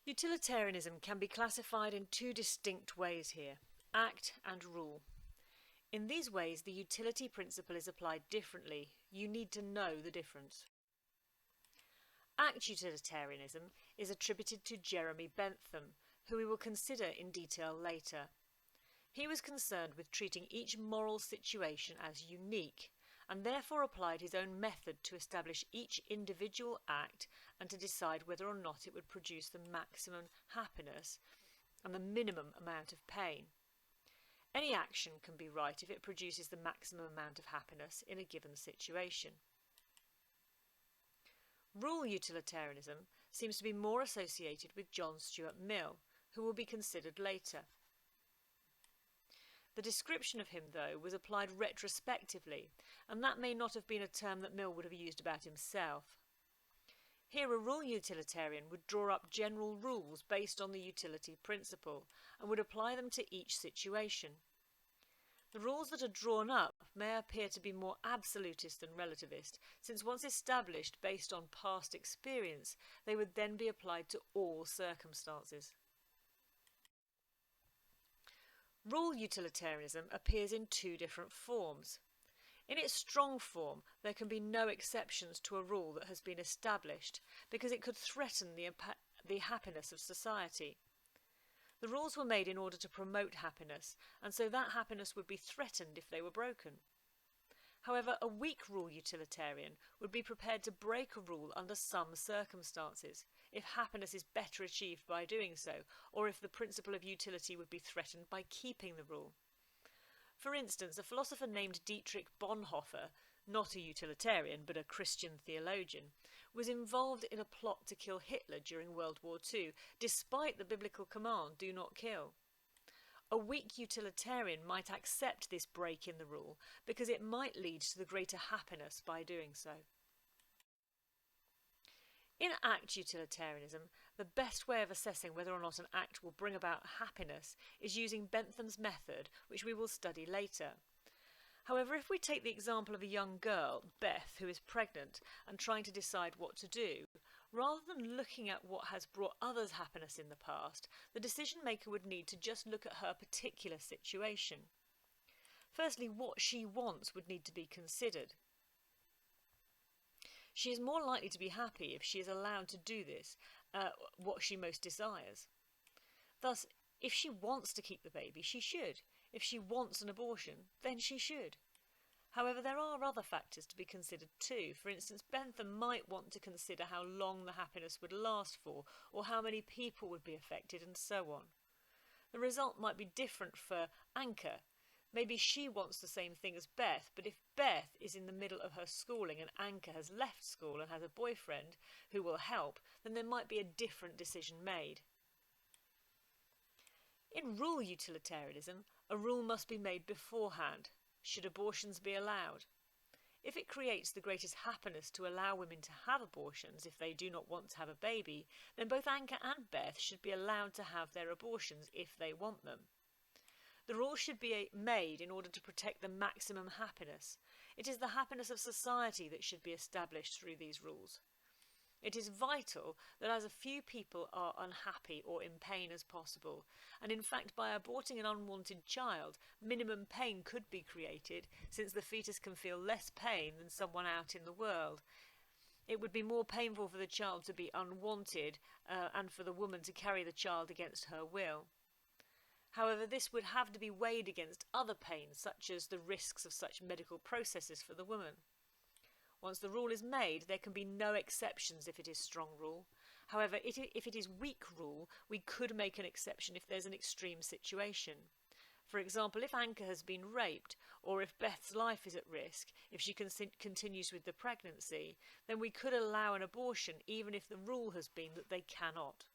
Utilitarianism can be classified in two distinct ways here: act and rule. In these ways, the utility principle is applied differently. You need to know the difference. Act utilitarianism is attributed to Jeremy Bentham, who we will consider in detail later. He was concerned with treating each moral situation as unique, and therefore applied his own method to establish each individual act and to decide whether or not it would produce the maximum happiness and the minimum amount of pain. Any action can be right if it produces the maximum amount of happiness in a given situation. Rule utilitarianism seems to be more associated with John Stuart Mill, who will be considered later. The description of him, though, was applied retrospectively, and that may not have been a term that Mill would have used about himself. Here a rule utilitarian would draw up general rules based on the utility principle, and would apply them to each situation. The rules that are drawn up may appear to be more absolutist than relativist, since once established based on past experience, they would then be applied to all circumstances. Rule utilitarianism appears in two different forms. In its strong form, there can be no exceptions to a rule that has been established, because it could threaten the happiness of society. The rules were made in order to promote happiness, and so that happiness would be threatened if they were broken. However, a weak rule utilitarian would be prepared to break a rule under some circumstances, if happiness is better achieved by doing so, or if the principle of utility would be threatened by keeping the rule. For instance, a philosopher named Dietrich Bonhoeffer, not a utilitarian but a Christian theologian, was involved in a plot to kill Hitler during World War II, despite the biblical command, "Do not kill." A weak utilitarian might accept this break in the rule because it might lead to the greater happiness by doing so. In act utilitarianism, the best way of assessing whether or not an act will bring about happiness is using Bentham's method, which we will study later. However, if we take the example of a young girl, Beth, who is pregnant and trying to decide what to do, rather than looking at what has brought others happiness in the past, the decision maker would need to just look at her particular situation. Firstly, what she wants would need to be considered. She is more likely to be happy if she is allowed to do this, what she most desires. Thus, if she wants to keep the baby, she should. If she wants an abortion, then she should. However, there are other factors to be considered too. For instance, Bentham might want to consider how long the happiness would last for, or how many people would be affected, and so on. The result might be different for Anka. Maybe she wants the same thing as Beth, but if Beth is in the middle of her schooling and Anka has left school and has a boyfriend who will help, then there might be a different decision made. In rule utilitarianism, a rule must be made beforehand. Should abortions be allowed? If it creates the greatest happiness to allow women to have abortions if they do not want to have a baby, then both Anka and Beth should be allowed to have their abortions if they want them. The rule should be made in order to protect the maximum happiness. It is the happiness of society that should be established through these rules. It is vital that as few people are unhappy or in pain as possible, and in fact by aborting an unwanted child, minimum pain could be created, since the fetus can feel less pain than someone out in the world. It would be more painful for the child to be unwanted and for the woman to carry the child against her will. However, this would have to be weighed against other pains, such as the risks of such medical processes for the woman. Once the rule is made, there can be no exceptions if it is strong rule. However, if it is weak rule, we could make an exception if there's an extreme situation. For example, if Anka has been raped, or if Beth's life is at risk, if she continues with the pregnancy, then we could allow an abortion even if the rule has been that they cannot.